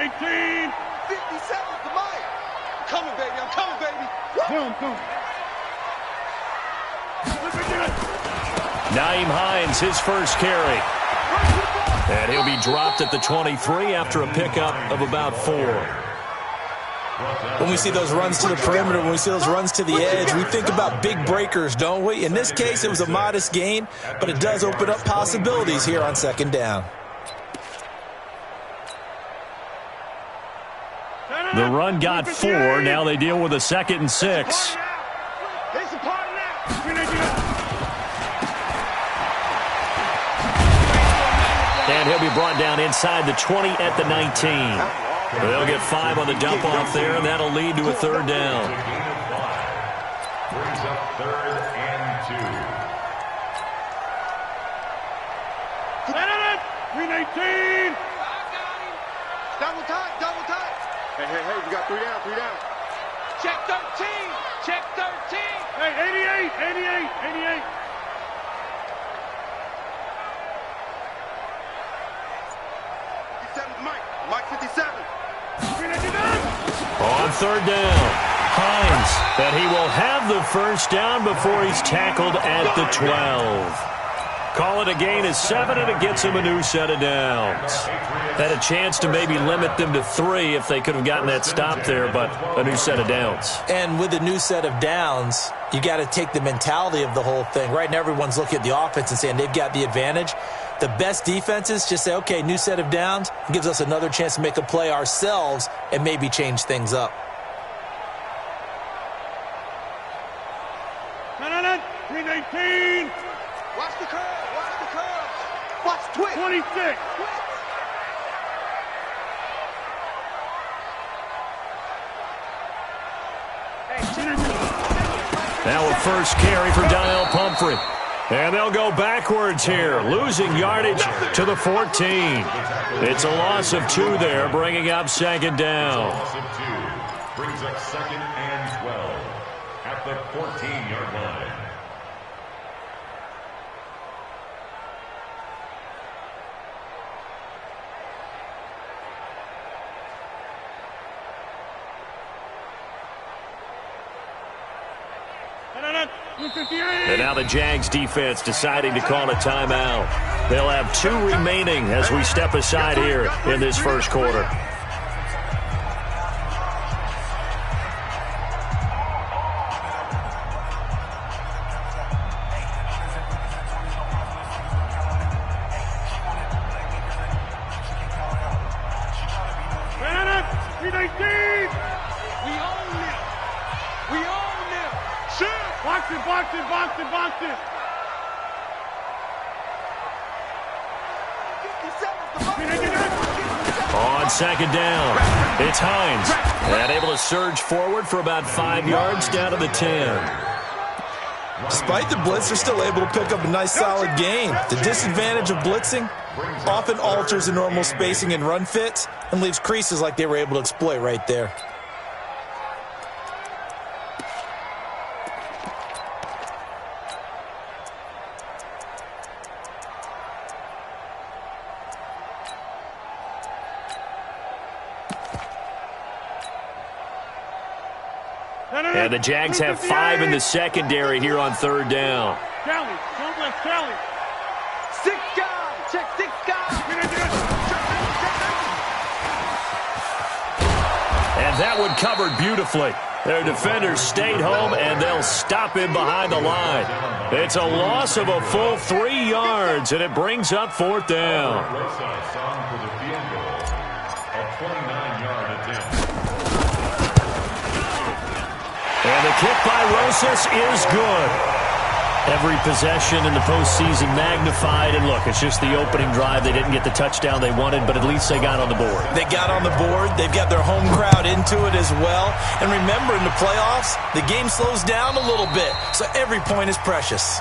318. 50 seconds to mine. Coming, baby. I'm coming, baby. Boom. Naeem Hines, his first carry. And he'll be dropped at the 23 after a pickup of about 4. When we see those runs to the perimeter, when we see those runs to the edge, we think about big breakers, don't we? In this case, it was a modest gain, but it does open up possibilities here on second down. The run got 4. Now they deal with a 2nd and 6. And he'll be brought down inside the 20 at the 19. They'll get 5 on the dump off there, and that'll lead to a 3rd down. Brings up 3rd and 2. 319. Double time. Hey, we got 3 down. Check 13. Hey, 88. 57, Mike 57. On 3rd down, Hines, and he will have the first down before he's tackled at the 12. Call it a gain of 7, and it gets him a new set of downs. Had a chance to maybe limit them to 3 if they could have gotten that stop there, but a new set of downs. And with a new set of downs, you got to take the mentality of the whole thing. Right now, everyone's looking at the offense and saying they've got the advantage. The best defenses just say, okay, new set of downs, gives us another chance to make a play ourselves and maybe change things up. 319. Watch the curve. Watch twitch. 26. Now a first carry for Donnell Pumphrey. And they'll go backwards here, losing yardage to the 14. It's a loss of 2 there, bringing up 2nd down. Loss of 2 brings up 2nd and 12 at the 14-yard line. And now the Jags defense deciding to call a timeout. They'll have 2 remaining as we step aside here in this first quarter. Box it. On 2nd down, it's Hines. And able to surge forward for about 5 yards down to the 10. Despite the blitz, they're still able to pick up a nice solid gain. The disadvantage of blitzing often alters the normal spacing and run fits and leaves creases like they were able to exploit right there. And the Jags have 5 in the secondary here on 3rd down. Kelly, don't let Kelly. 6 guys, check 6 guys. And that one covered beautifully. Their defenders stayed home, and they'll stop him behind the line. It's a loss of a full 3 yards, and it brings up 4th down. And the kick by Rosas is good. Every possession in the postseason magnified. And look, it's just the opening drive. They didn't get the touchdown they wanted, but at least they got on the board. They got on the board. They've got their home crowd into it as well. And remember, in the playoffs, the game slows down a little bit. So every point is precious.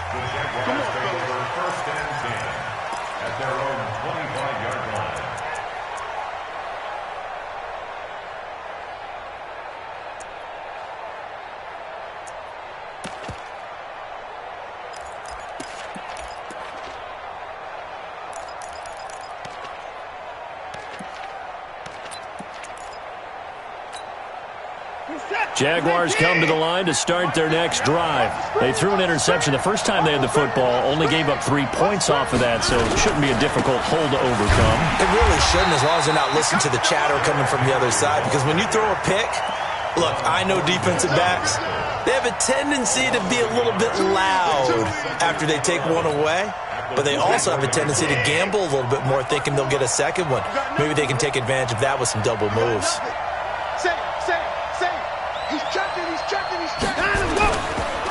Jaguars come to the line to start their next drive. They threw an interception the first time they had the football, only gave up 3 points off of that, so it shouldn't be a difficult hole to overcome. It really shouldn't, as long as they're not listening to the chatter coming from the other side, because when you throw a pick, look, I know defensive backs, they have a tendency to be a little bit loud after they take one away, but they also have a tendency to gamble a little bit more, thinking they'll get a second one. Maybe they can take advantage of that with some double moves.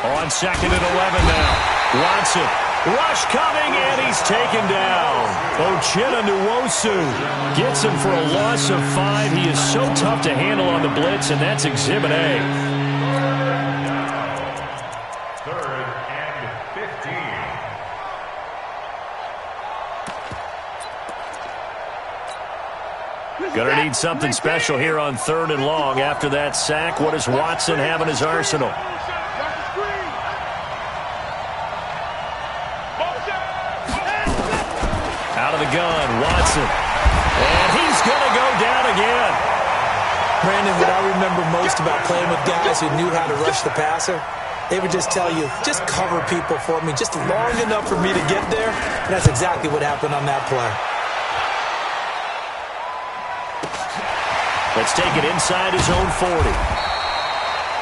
On 2nd and 11 now. Watson. Rush coming, and he's taken down. Uchenna Nwosu gets him for a loss of 5. He is so tough to handle on the blitz, and that's Exhibit A. 3rd and 15. Gonna need something special here on 3rd and long. After that sack, what does Watson have in his arsenal? Out of the gun, Watson. And he's going to go down again. Brandon, what I remember most about playing with guys who knew how to rush the passer, they would just tell you, just cover people for me, just long enough for me to get there. And that's exactly what happened on that play. Let's take it inside his own 40.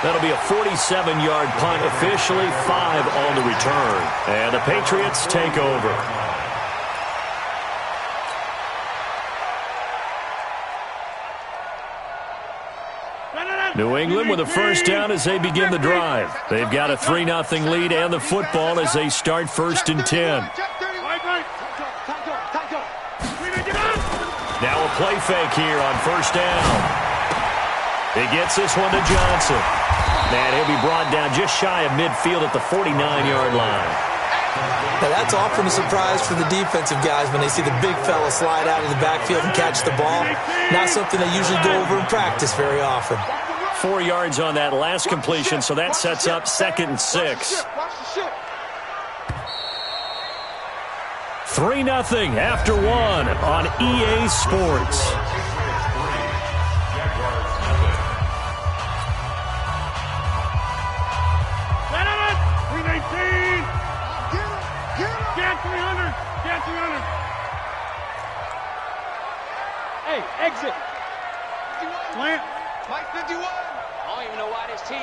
That'll be a 47-yard punt, officially 5 on the return. And the Patriots take over. New England with a first down as they begin the drive. They've got a 3-0 lead and the football as they start 1st and 10. Now a play fake here on 1st down. He gets this one to Johnson. Man, he'll be brought down just shy of midfield at the 49-yard line. Now that's often a surprise for the defensive guys when they see the big fella slide out of the backfield and catch the ball. Not something they usually go over in practice very often. 4 yards on that last completion, so that sets up 2nd and 6. 3-0 after 1 on EA Sports. Get 300! Get 300! Hey, exit! Plant! Mike 51! I don't even know why this team...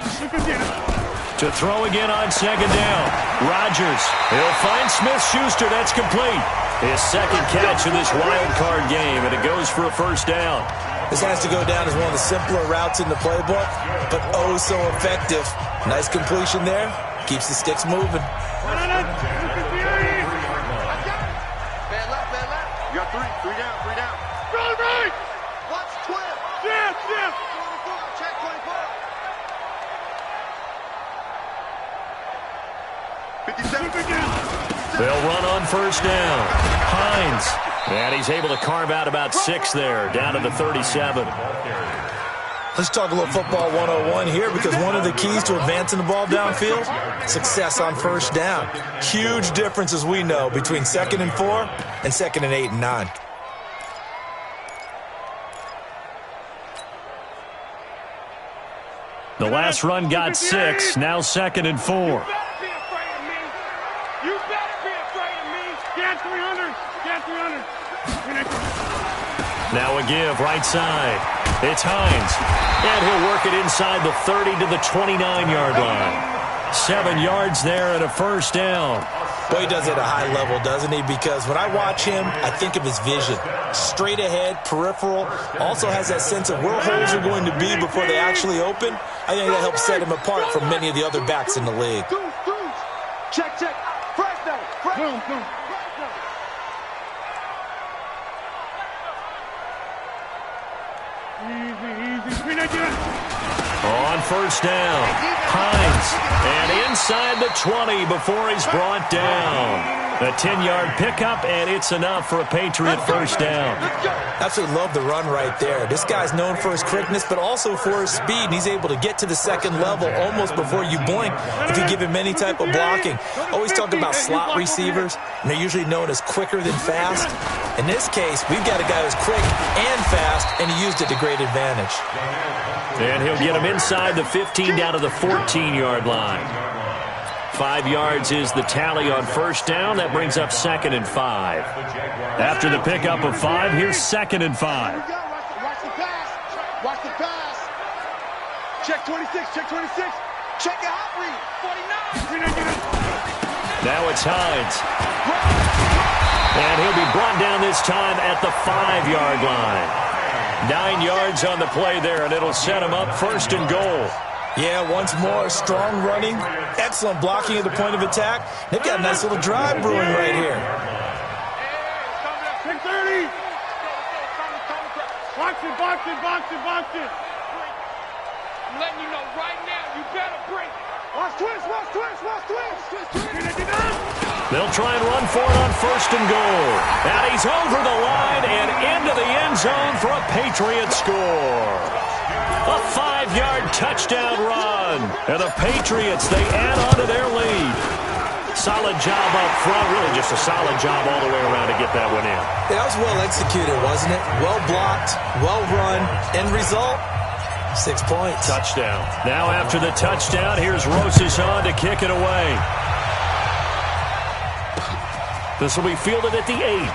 To throw again on 2nd down. Rodgers. He'll find Smith-Schuster. That's complete. His 2nd catch of this wild card game, and it goes for a 1st down. This has to go down as one of the simpler routes in the playbook, but oh so effective. Nice completion there. Keeps the sticks moving. Man left. You got 3 down. Go right! Watch 12. Yes! 24, check 24. 57. They'll run on 1st down. Hines. And he's able to carve out about 6 there, down to the 37. Let's talk a little football 101 here, because one of the keys to advancing the ball downfield, success on 1st down. Huge difference, as we know, between 2nd and 4 and 2nd and 8 and 9. The last run got 6, now 2nd and 4. You better be afraid of me! You better be afraid of me! Get 300! Get 300! Now a give, right side. It's Hines. And he'll work it inside the 30 to the 29-yard line. 7 yards there and a 1st down. Boy, he does it at a high level, doesn't he? Because when I watch him, I think of his vision. Straight ahead, peripheral. Also has that sense of where holes are going to be before they actually open. I think that helps set him apart from many of the other backs in the league. Check. Fresh down. Boom. Easy. On 1st down, Hines. And inside the 20 before he's brought down. A 10-yard pickup, and it's enough for a Patriot first down. Absolutely love the run right there. This guy's known for his quickness, but also for his speed. And he's able to get to the second level almost before you blink if you give him any type of blocking. Always talk about slot receivers, and they're usually known as quicker than fast. In this case, we've got a guy who's quick and fast, and he used it to great advantage. And he'll get him inside the 15 down to the 14-yard line. 5 yards is the tally on first down. That brings up 2nd and 5. After the pickup of 5, here's 2nd and 5. Watch the pass. Watch the pass. Check 26. Check 26. Check your hot read. 49. Now it's Hines. And he'll be brought down this time at the 5-yard line. 9 yards on the play there, and it'll set him up 1st and goal. Yeah, once more, strong running, excellent blocking at the point of attack. They've got a nice little drive brewing right here. 630. Box it. I'm letting you know right now, you better break it. Watch twist. They'll try and run for it on 1st and goal. And he's over the line and into the end zone for a Patriot score. A 5-yard touchdown run. And the Patriots, they add on to their lead. Solid job up front. Really just a solid job all the way around to get that one in. That was well executed, wasn't it? Well blocked, well run. End result, 6 points. Touchdown. Now after the touchdown, here's Rosas on to kick it away. This will be fielded at the 8.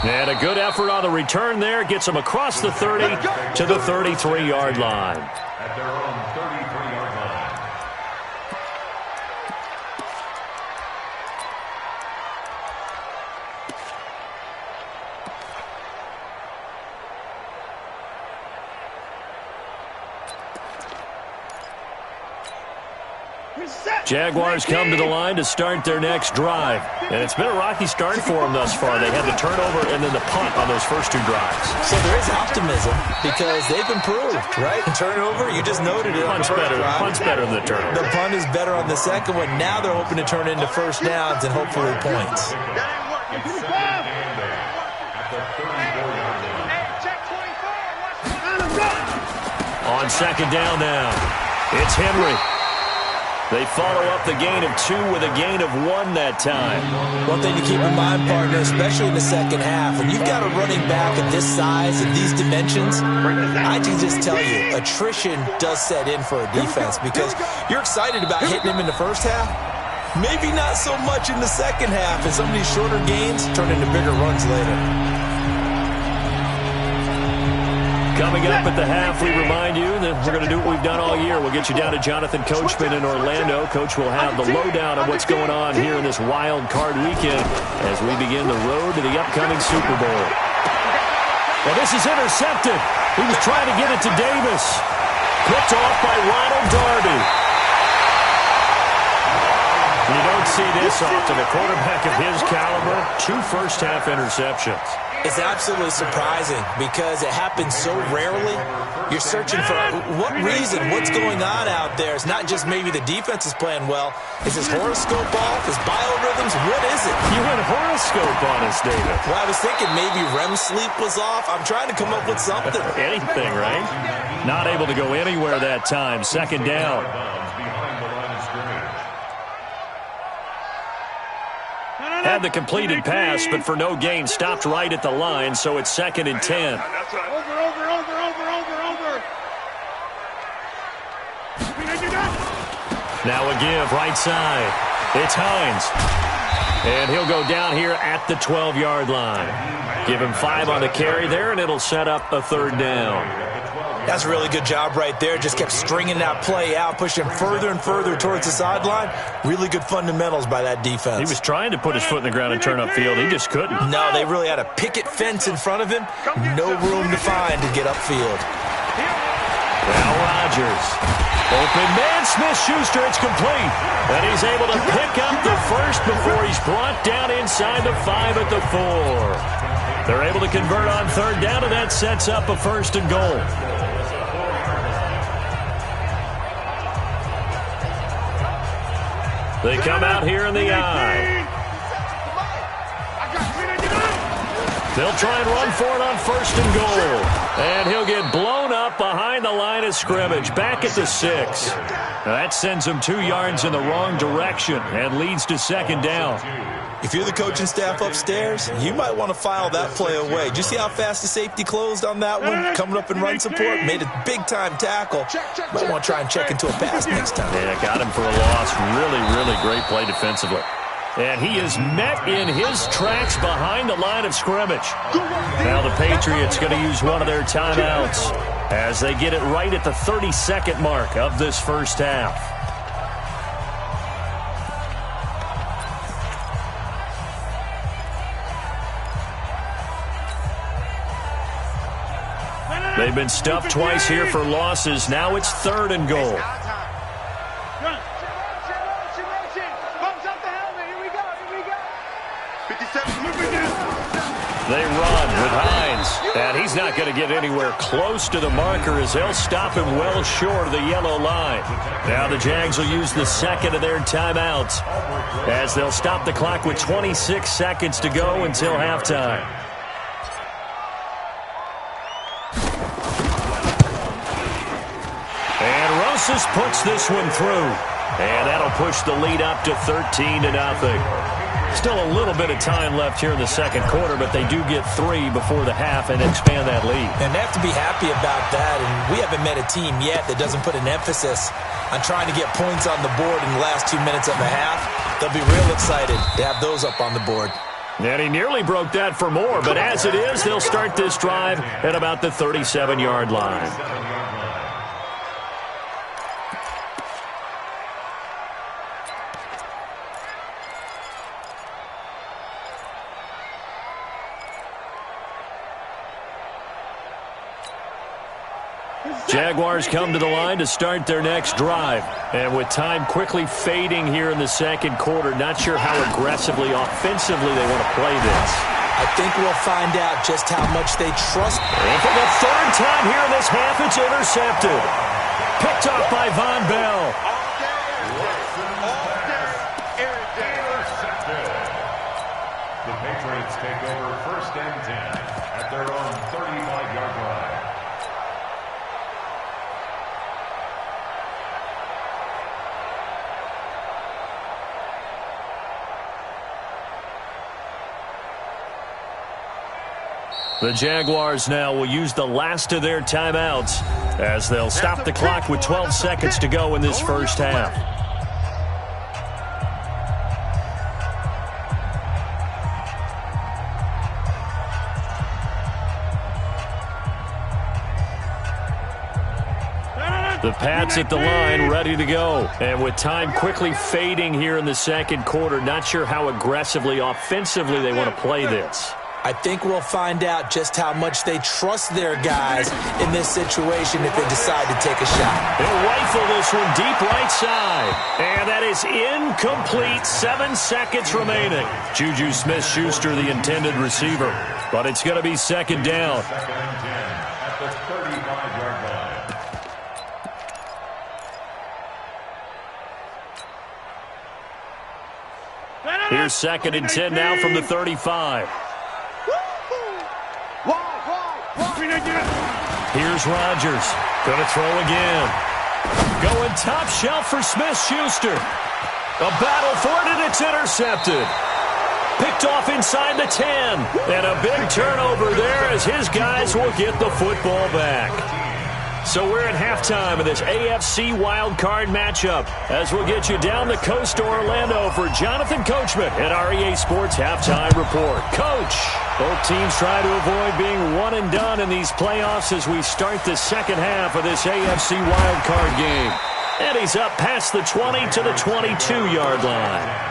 And a good effort on the return there. Gets him across the 30 to the 33-yard line. At their own 33-yard line. Jaguars come to the line to start their next drive. And it's been a rocky start for them thus far. They had the turnover and then the punt on those first 2 drives. So there is optimism because they've improved, right? Turnover, you just noted it. Punt's better than the turnover. The punt is better on the second one. Now they're hoping to turn into first downs and hopefully points. On 2nd down now, it's Henry. They follow up the gain of 2 with a gain of 1 that time. One thing to keep in mind, partner, especially in the second half, when you've got a running back of this size and these dimensions, I can just tell you, attrition does set in for a defense because you're excited about hitting him in the first half. Maybe not so much in the second half, and some of these shorter gains turn into bigger runs later. Coming up at the half, we remind you that we're going to do what we've done all year. We'll get you down to Jonathan Coachman in Orlando. Coach will have the lowdown of what's going on here in this wild card weekend as we begin the road to the upcoming Super Bowl. Well, this is intercepted. He was trying to get it to Davis. Picked off by Ronald Darby. You don't see this often. A quarterback of his caliber, 2 first-half interceptions. It's absolutely surprising because it happens so rarely. You're searching for what reason, what's going on out there. It's not just maybe the defense is playing well. Is his horoscope off? His biorhythms? What is it? You went horoscope on us, David. Well, I was thinking maybe REM sleep was off. I'm trying to come up with something. Anything, right? Not able to go anywhere that time. 2nd down. Had the completed pass, but for no gain, stopped right at the line, so it's 2nd and 10. Over. Now a give, right side. It's Hines. And he'll go down here at the 12-yard line. Give him 5 on the carry there, and it'll set up a 3rd down. That's a really good job right there. Just kept stringing that play out, pushing further and further towards the sideline. Really good fundamentals by that defense. He was trying to put his foot in the ground and turn upfield. He just couldn't. No, they really had a picket fence in front of him. No room to find to get upfield. Now Rodgers. Open man, Smith-Schuster. It's complete. And he's able to pick up the first before he's brought down inside the 5 at the 4. They're able to convert on 3rd down, and that sets up a 1st and goal. They come out here in the I. They'll try and run for it on 1st and goal. And he'll get blown up behind the line of scrimmage, back at the 6. Now that sends him 2 yards in the wrong direction and leads to 2nd down. If you're the coaching staff upstairs, you might want to file that play away. Did you see how fast the safety closed on that one? Coming up in run support, made a big-time tackle. Might want to try and check into a pass next time. Yeah, got him for a loss. Really, really great play defensively. And he is met in his tracks behind the line of scrimmage. Now the Patriots going to use one of their timeouts as they get it right at the 32nd mark of this first half. They've been stuffed twice here for losses. Now it's 3rd and goal. They run with Hines, and he's not going to get anywhere close to the marker as they'll stop him well short of the yellow line. Now the Jags will use the 2nd of their timeouts as they'll stop the clock with 26 seconds to go until halftime. And Rosas puts this one through, and that'll push the lead up to 13-0. Still a little bit of time left here in the 2nd quarter, but they do get 3 before the half and expand that lead. And they have to be happy about that, and we haven't met a team yet that doesn't put an emphasis on trying to get points on the board in the last 2 minutes of the half. They'll be real excited to have those up on the board. And he nearly broke that for more, but as it is, they'll start this drive at about the 37-yard line. Jaguars come to the line to start their next drive. And with time quickly fading here in the 2nd quarter, not sure how aggressively, offensively they want to play this. I think we'll find out just how much they trust. And for the 3rd time here in this half, it's intercepted. Picked off by Von Bell. The Patriots take over 1st and 10 at their own 35-yard line. The Jaguars now will use the last of their timeouts as they'll stop the clock with 12 seconds to go in this first half. The Pats at the line, ready to go. And with time quickly fading here in the 2nd quarter, not sure how aggressively, offensively they want to play this. I think we'll find out just how much they trust their guys in this situation if they decide to take a shot. They'll rifle this one deep right side. And that is incomplete. 7 seconds remaining. Juju Smith-Schuster, the intended receiver. But it's going to be 2nd down. 2nd and 10 at the 35-yard line. Here's 2nd and 10 now from the 35. Here's Rodgers. Gonna throw again. Going top shelf for Smith-Schuster. A battle for it, and it's intercepted. Picked off inside the 10. And a big turnover there as his guys will get the football back. So we're at halftime of this AFC wildcard matchup as we'll get you down the coast to Orlando for Jonathan Coachman at our EA Sports Halftime Report. Coach, both teams try to avoid being one and done in these playoffs as we start the 2nd half of this AFC wildcard game. And he's up past the 20 to the 22-yard line.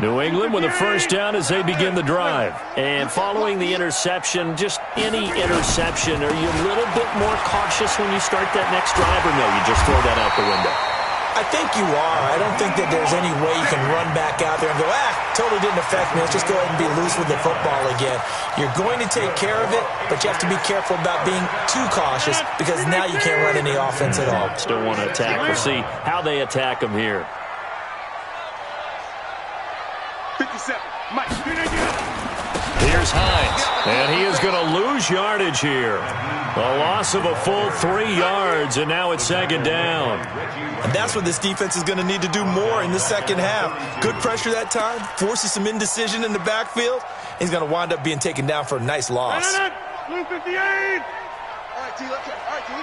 New England with a first down as they begin the drive. And following the interception, just any interception, are you a little bit more cautious when you start that next drive, or no, you just throw that out the window? I think you are. I don't think that there's any way you can run back out there and go, totally didn't affect me. Let's just go ahead and be loose with the football again. You're going to take care of it, but you have to be careful about being too cautious because now you can't run any offense at all. Still want to attack. We'll see how they attack him here. 57. Mike. Here's Hines, and he is going to lose yardage here. A loss of a full 3 yards, and now it's second down. And that's what this defense is going to need to do more in the second half. Good pressure that time, forces some indecision in the backfield. He's going to wind up being taken down for a nice loss. Blue 58. All right, T. Let's go. All right, T.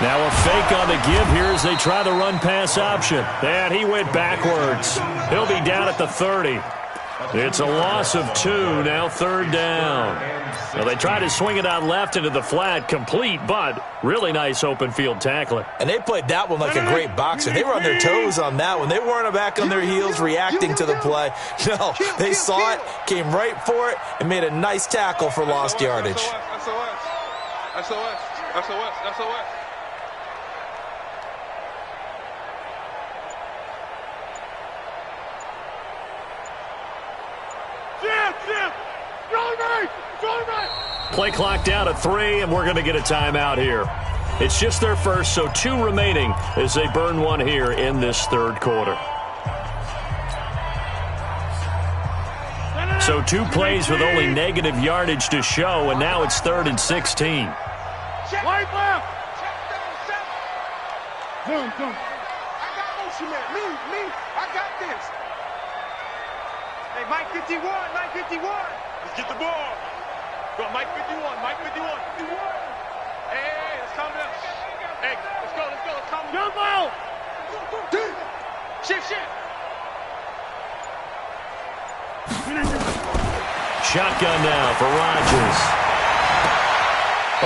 Now a fake on the give here as they try the run-pass option. And he went backwards. He'll be down at the 30. It's a loss of 2, now third down. Well, they try to swing it out left into the flat, complete, but really nice open field tackling. And they played that one like a great boxer. They were on their toes on that one. They weren't back on their heels reacting to the play. No, they saw it, came right for it, and made a nice tackle for lost yardage. SOS. Play clock down to 3, and we're going to get a timeout here. It's just their first, so 2 remaining as they burn one here in this third quarter. So 2 plays with only negative yardage to show, and now it's 3rd and 16. Right left. Zoom. I got motion man. Me. I got this. Hey, Mike 51. Let's get the ball. Go, Mike 51. Hey, let's calm down. Hey, let's go. Let's calm down. Jump out. Shift. Shotgun now for Rodgers.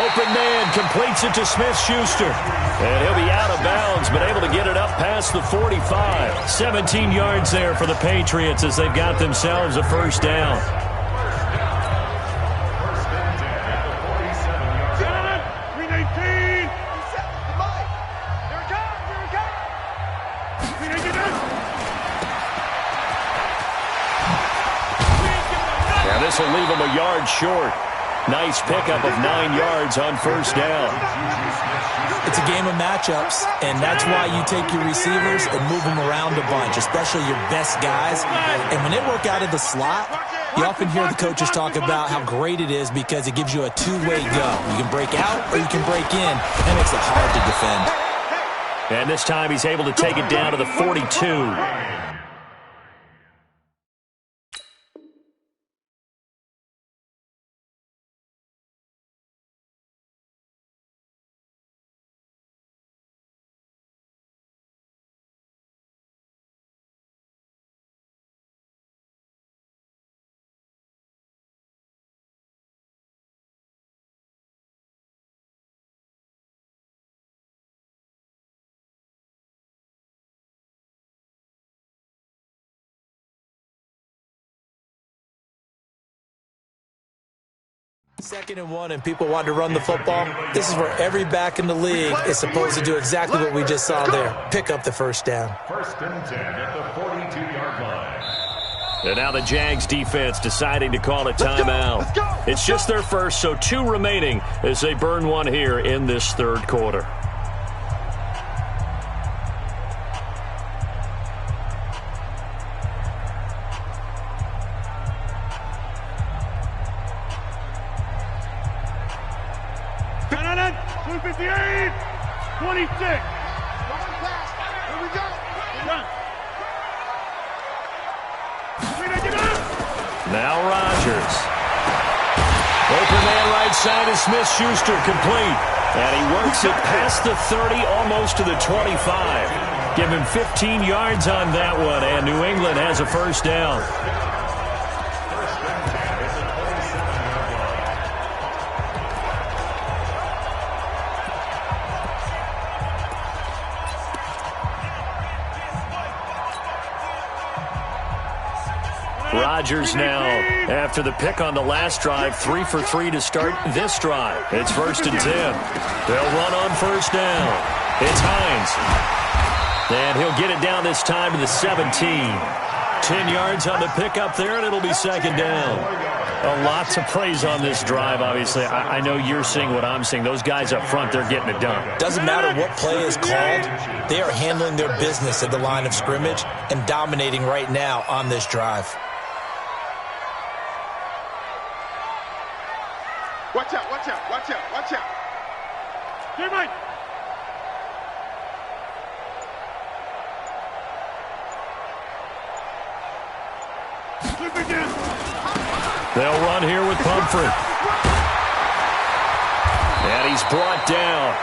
Open man completes it to Smith-Schuster. And he'll be out of bounds, but able to get it up past the 45. 17 yards there for the Patriots as they've got themselves a first down. This will leave him a yard short. Nice pickup of 9 yards on first down. It's a game of matchups, and that's why you take your receivers and move them around a bunch, especially your best guys. And when they work out of the slot, you often hear the coaches talk about how great it is because it gives you a two-way go. You can break out or you can break in. That makes it hard to defend. And this time he's able to take it down to the 42. Second and 1, and people want to run the football. This is where every back in the league is supposed to do exactly what we just saw there. Pick up the first down. 1st and 10 at the 42-yard line. And now the Jags defense deciding to call a timeout. It's just their first, so 2 remaining as they burn one here in this third quarter. Blue 58. 26. Watch the pass. Here we go. Now Rodgers. Open man right side is Smith-Schuster, complete. And he works it past the 30, almost to the 25. Give him 15 yards on that one, and New England has a first down. Rodgers now, after the pick on the last drive, 3 for 3 to start this drive. It's 1st and 10. They'll run on 1st down. It's Hines. And he'll get it down this time to the 17. 10 yards on the pickup there, and it'll be 2nd down. A lot to praise on this drive, obviously. I know you're seeing what I'm seeing. Those guys up front, they're getting it done. Doesn't matter what play is called. They are handling their business at the line of scrimmage and dominating right now on this drive. Watch out, watch out, watch out, watch out. Get right. Flip again. They'll run here with Pumphrey. And he's brought down.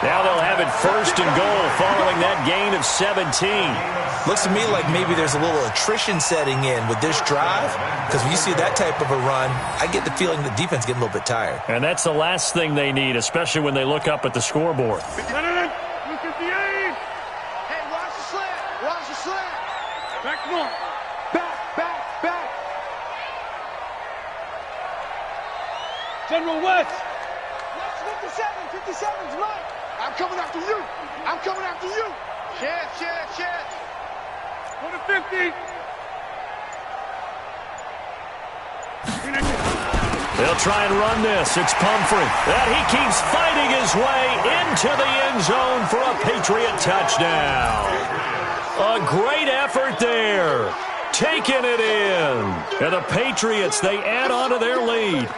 Now they'll have it 1st and goal following that gain of 17. Looks to me like maybe there's a little attrition setting in with this drive, because when you see that type of a run, I get the feeling the defense is getting a little bit tired. And that's the last thing they need, especially when they look up at the scoreboard. Look at the aim. Hey, watch the slant. Watch the slant. Back more. Back. General West. West 57's mine. I'm coming after you. I'm coming after you. Chance. Go to 50. They'll try and run this. It's Pumphrey. And he keeps fighting his way into the end zone for a Patriot touchdown. A great effort there. Taking it in. And the Patriots, they add on to their lead.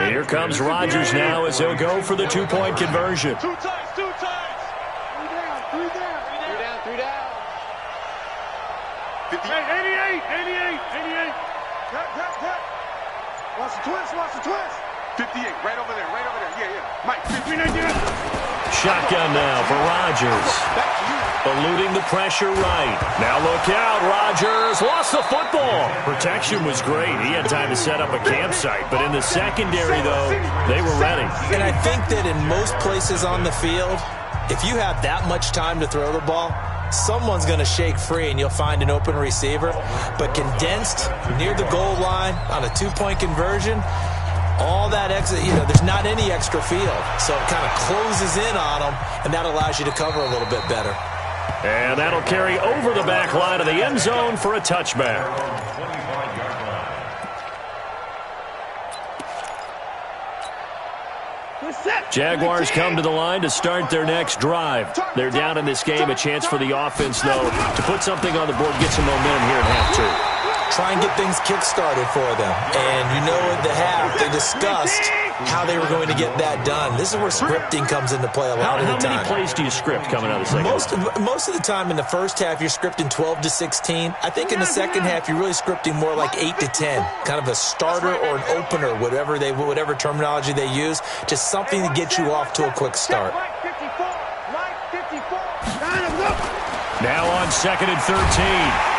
Here comes Rodgers now as he'll go for the 2-point conversion. Two times. Three down. 50. Hey, 88. Cut. Watch the twist. 58, right over there. Yeah. Mike, 50. Shotgun now for Rodgers. Eluding the pressure right. Now look out, Rodgers lost the football. Protection was great. He had time to set up a campsite. But in the secondary, though, they were ready. And I think that in most places on the field, if you have that much time to throw the ball, someone's going to shake free and you'll find an open receiver. But condensed near the goal line on a 2-point conversion, all that exit, there's not any extra field. So it kind of closes in on them, and that allows you to cover a little bit better. And that'll carry over the back line of the end zone for a touchback. Jaguars come to the line to start their next drive. They're down in this game. A chance for the offense, though, to put something on the board, get some momentum here at half 2. Try and get things kick-started for them. And at the half, they discussed how they were going to get that done. This is where scripting comes into play a lot of the time. How many plays do you script coming out of the second half? Most of the time in the first half, you're scripting 12 to 16. I think in the second half, you're really scripting more like 8 to 10. Kind of a starter or an opener, whatever terminology they use. Just something to get you off to a quick start. Now on 2nd and 13.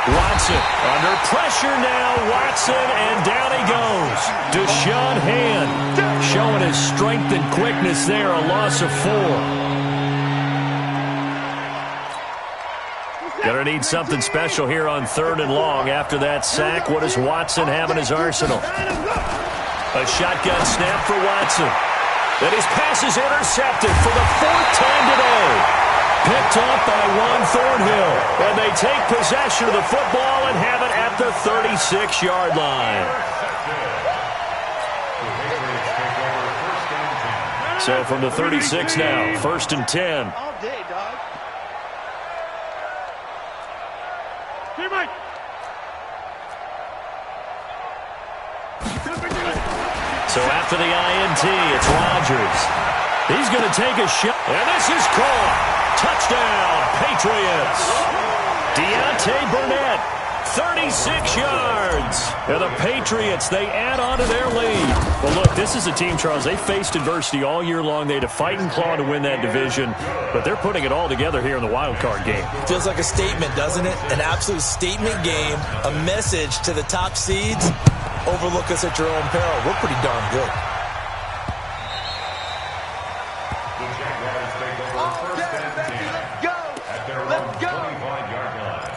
Watson under pressure now. Watson, and down he goes. Deshaun Hand showing his strength and quickness there. A loss of 4. Gonna need something special here on 3rd and long. After that sack, what does Watson have in his arsenal? A shotgun snap for Watson. And his pass is intercepted for the 4th time today. Picked up by Juan Thornhill. And they take possession of the football and have it at the 36-yard line. So from the 36 now, 1st and 10. All day, dog. So after the INT, it's Rodgers. He's going to take a shot. And this is caught. Touchdown, Patriots. Deontay Burnett, 36 yards. And the Patriots, they add on to their lead. Well, look, this is a team, Charles, they faced adversity all year long. They had to fight and claw to win that division, but they're putting it all together here in the wild card game. Feels like a statement, doesn't it? An absolute statement game, a message to the top seeds. Overlook us at your own peril. We're pretty darn good. The Jaguars take over first and 10 at their own 25-yard line.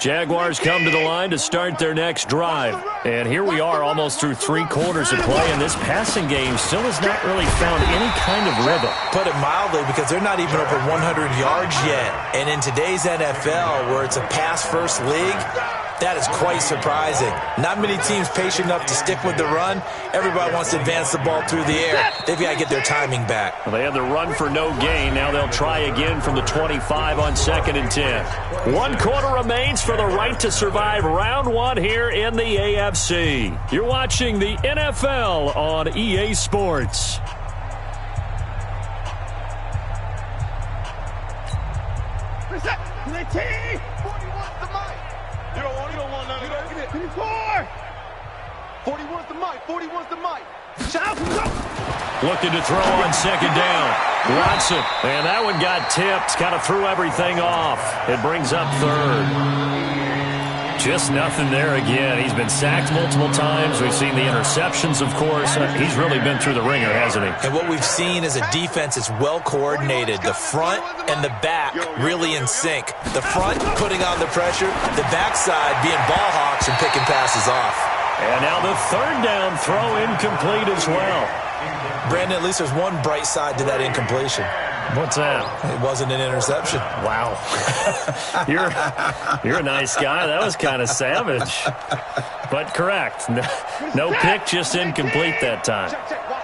Jaguars come to the line to start their next drive. And here we are almost through 3 quarters of play, and this passing game still has not really found any kind of rhythm. Put it mildly, because they're not even over 100 yards yet. And in today's NFL, where it's a pass-first league, that is quite surprising. Not many teams patient enough to stick with the run. Everybody wants to advance the ball through the air. They've got to get their timing back. Well, they had the run for no gain. Now they'll try again from the 25 on 2nd and 10. 1 quarter remains for the right to survive round 1 here in the AFC. You're watching the NFL on EA Sports. What's that? 19! 41's the mic. You don't want none of that. 24! 41's the mic. 41's the mic. Shout, go! Looking to throw on 2nd down. Watson. And that one got tipped. Kind of threw everything off. It brings up 3rd. Just nothing there again. He's been sacked multiple times. We've seen the interceptions, of course. He's really been through the ringer, hasn't he? And what we've seen is a defense that's well coordinated. The front and the back really in sync. The front putting on the pressure. The backside being ball hawks and picking passes off. And now the 3rd down throw incomplete as well. Brandon, at least there's one bright side to that incompletion. What's that? It wasn't an interception. Wow. You're a nice guy. That was kind of savage. But correct. No pick, just incomplete that time.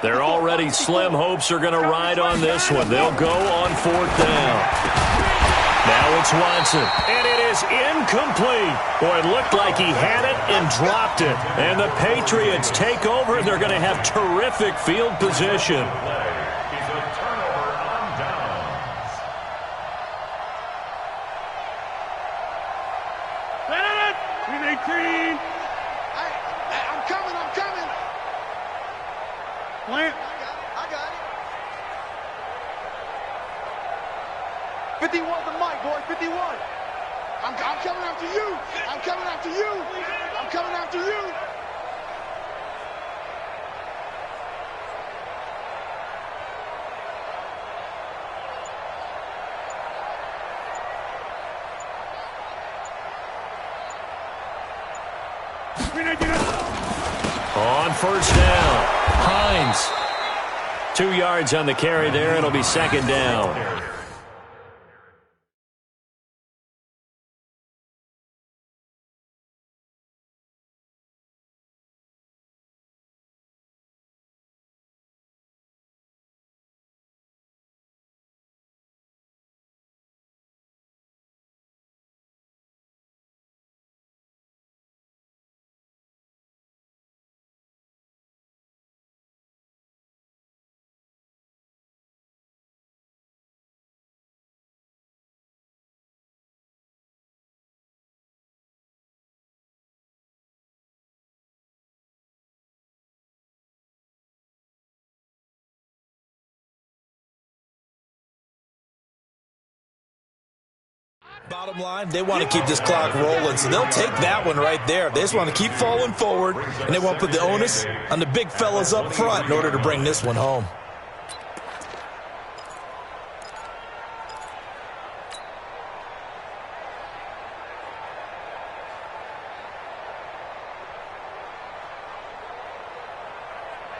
Their already slim hopes are going to ride on this one. They'll go on 4th down. Now it's Watson, and it is incomplete. Boy, it looked like he had it and dropped it. And the Patriots take over, and they're going to have terrific field position. Is a turnover on downs. Win 18! I'm coming. Plant. I got it. 51's the mic, boy. 51. I'm coming after you. I'm coming after you. I'm coming after you. On 1st down, Hines. 2 yards on the carry there. It'll be 2nd down. Bottom line, they want to keep this clock rolling, so they'll take that one right there. They just want to keep falling forward, and they want to put the onus on the big fellas up front in order to bring this one home.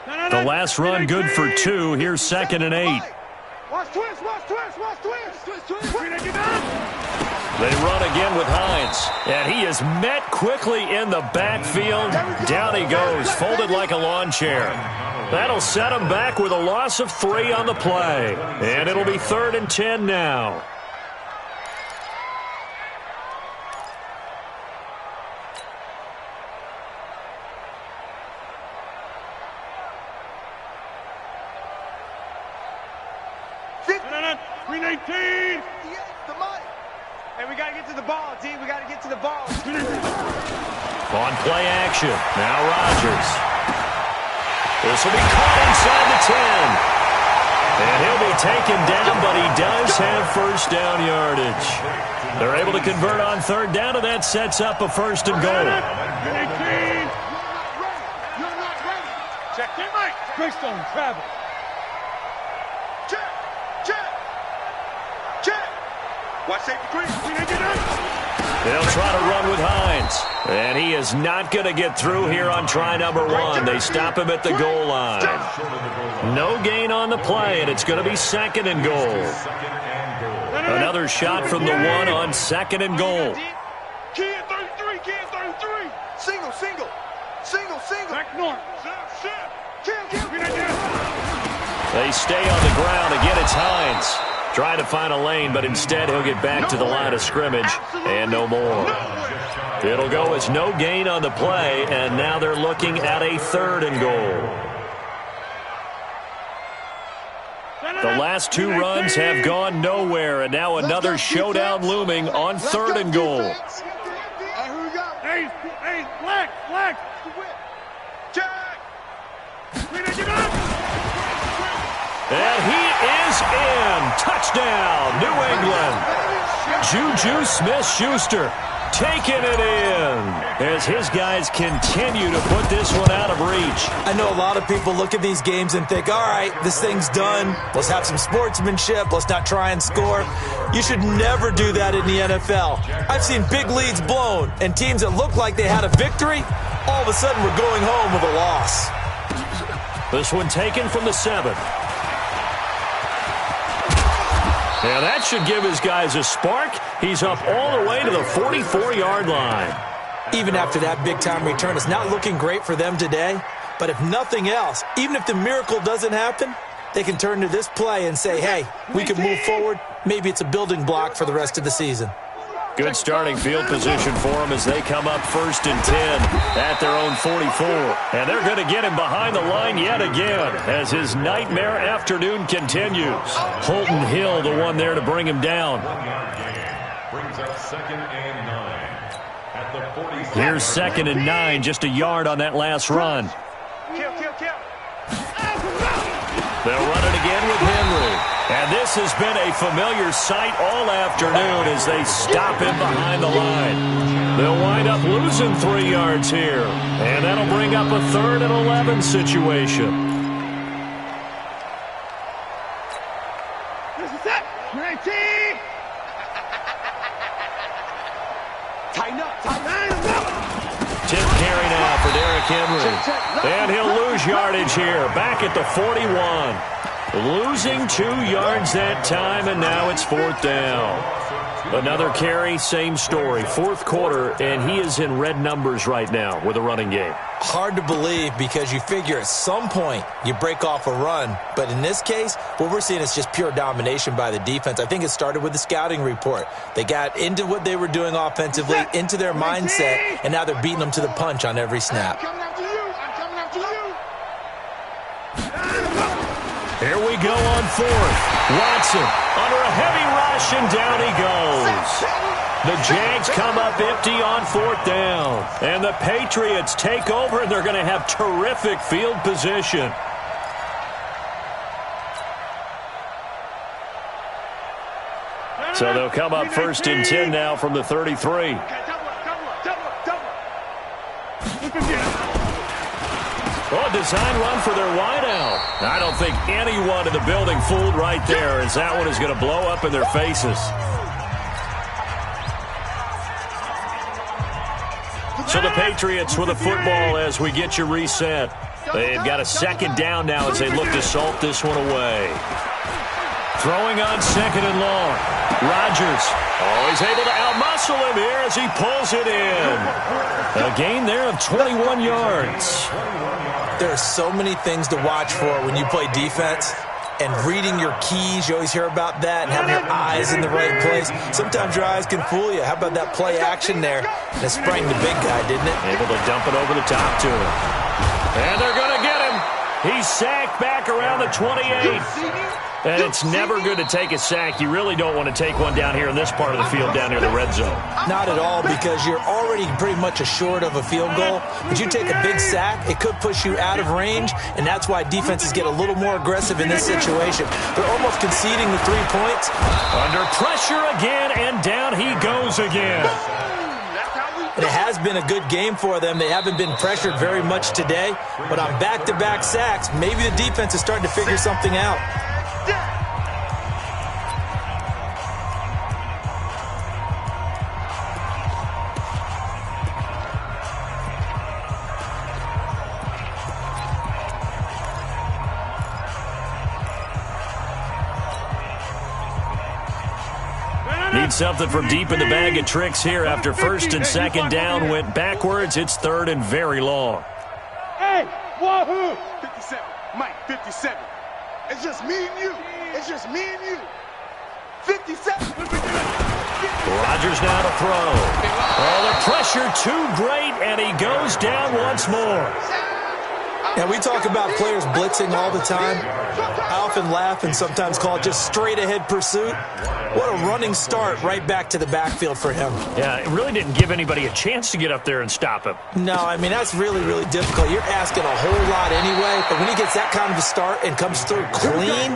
The last run good for 2. Here's 2nd and 8. Watch twist. They run again with Hines, and he is met quickly in the backfield. Down he goes, folded like a lawn chair. That'll set him back with a loss of 3 on the play, and it'll be 3rd and 10 now. Green 18. The mic. Hey, we got to get to the ball, D. We got to get to the ball. On play action. Now Rodgers. This will be caught inside the 10. And he'll be taken down, but he does have first down yardage. They're able to convert on third down, and that sets up a first and goal. Green 18. You're not ready. Check it, Mike. Based on travel. Check. Check. Check. Watch safety green. Green 18. They'll try to run with Hines. And he is not going to get through here on try number 1. They stop him at the goal line. No gain on the play, and it's going to be second and goal. Another shot from the 1 on second and goal. Key at 33. Key at 33. Single, single. Single, single. Back north. Kill. Green 18. They stay on the ground. Again, it's Hines. Trying to find a lane, but instead he'll get back to the line of scrimmage and no more. It'll go as no gain on the play, and now they're looking at a third and goal. The last 2 runs have gone nowhere, and now another showdown looming on third and goal. Hey, who we got? Hey, flag. Check. Green 18. And he is in. Touchdown, New England. Juju Smith-Schuster taking it in as his guys continue to put this one out of reach. I know a lot of people look at these games and think, all right, this thing's done. Let's have some sportsmanship. Let's not try and score. You should never do that in the NFL. I've seen big leads blown, and teams that look like they had a victory, all of a sudden we're going home with a loss. This one taken from the 7. And that should give his guys a spark. He's up all the way to the 44-yard line. Even after that big-time return, it's not looking great for them today. But if nothing else, even if the miracle doesn't happen, they can turn to this play and say, hey, we can move forward. Maybe it's a building block for the rest of the season. Good starting field position for them as they come up 1st and 10 at their own 44. And they're going to get him behind the line yet again as his nightmare afternoon continues. Holton Hill, the one there to bring him down. Brings up 2nd and 9 at the 47. Here's 2nd and 9, just a yard on that last run. Kill. They'll run it again with Henry. And this has been a familiar sight all afternoon as they stop him behind the line. They'll wind up losing 3 yards here. And that'll bring up a 3rd and 11 situation. This is it. 19. Tighten up. Tip carry now for Derrick Henry. And he'll lose yardage here, back at the 41. Losing 2 yards that time, and now it's 4th down. Another carry, same story. 4th quarter, and he is in red numbers right now with a running game. Hard to believe because you figure at some point you break off a run. But in this case, what we're seeing is just pure domination by the defense. I think it started with the scouting report. They got into what they were doing offensively, into their mindset, and now they're beating them to the punch on every snap. I'm coming after you. Here we go on 4th. Watson under a heavy rush, and down he goes. The Jags come up empty on 4th down. And the Patriots take over, and they're going to have terrific field position. So they'll come up 1st and 10 now from the 33. Oh, design run for their wideout. I don't think anyone in the building fooled right there, as that one is going to blow up in their faces. So the Patriots with a football as we get you reset. They've got a 2nd down now as they look to salt this one away. Throwing on 2nd and long. Rodgers always able to outmuscle him here as he pulls it in. A gain there of 21 yards. There are so many things to watch for when you play defense. And reading your keys, you always hear about that, and having your eyes in the right place. Sometimes your eyes can fool you. How about that play action there? And it sprang the big guy, didn't it? Able to dump it over the top to him. And they're going to get him. He's sacked back around the 28. And it's never good to take a sack. You really don't want to take one down here in this part of the field, down near the red zone. Not at all, because you're already pretty much assured of a field goal. But you take a big sack, it could push you out of range, and that's why defenses get a little more aggressive in this situation. They're almost conceding the 3 points. Under pressure again, and down he goes again. And it has been a good game for them. They haven't been pressured very much today, but on back-to-back sacks, maybe the defense is starting to figure something out. Need something from deep in the bag of tricks here after first and second down went backwards. It's third and very long. Hey, wahoo! 57, Mike, 57. It's just me and you. It's just me and you. 57. Rodgers now to throw. Oh, the pressure too great, and he goes down once more. And we talk about players blitzing all the time. I often laugh and sometimes call it just straight-ahead pursuit. What a running start right back to the backfield for him. Yeah, it really didn't give anybody a chance to get up there and stop him. No, I mean, that's really, really difficult. You're asking a whole lot anyway, but when he gets that kind of a start and comes through clean,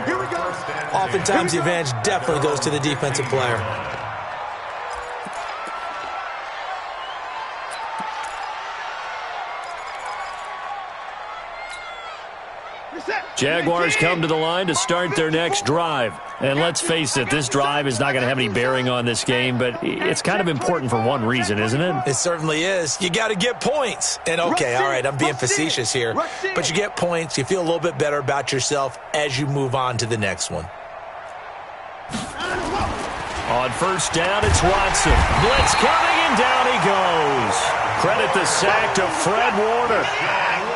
oftentimes the advantage definitely goes to the defensive player. Jaguars come to the line to start their next drive. And let's face it, this drive is not going to have any bearing on this game, but it's kind of important for one reason, isn't it? It certainly is. You got to get points. And okay, all right, I'm being facetious here, but you get points, you feel a little bit better about yourself as you move on to the next one. On first down, it's Watson. Blitz coming, and down he goes. Credit the sack to Fred Warner.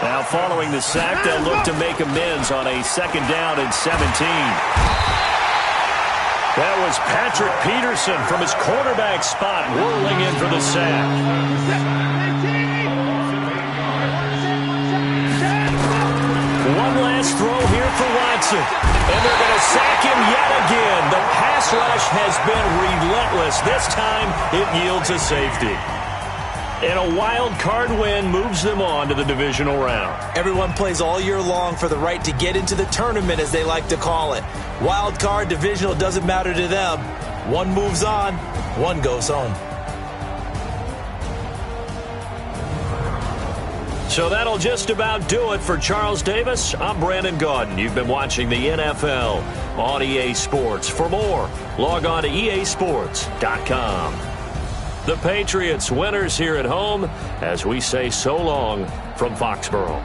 Now following the sack, they'll look to make amends on a second down and 17. That was Patrick Peterson from his quarterback spot whirling in for the sack. One last throw here for Watson. And they're going to sack him yet again. The pass rush has been relentless. This time it yields a safety. And a wild card win moves them on to the divisional round. Everyone plays all year long for the right to get into the tournament, as they like to call it. Wild card, divisional, doesn't matter to them. One moves on, one goes home. So that'll just about do it for Charles Davis. I'm Brandon Gaudin. You've been watching the NFL on EA Sports. For more, log on to easports.com. The Patriots winners here at home as we say so long from Foxborough.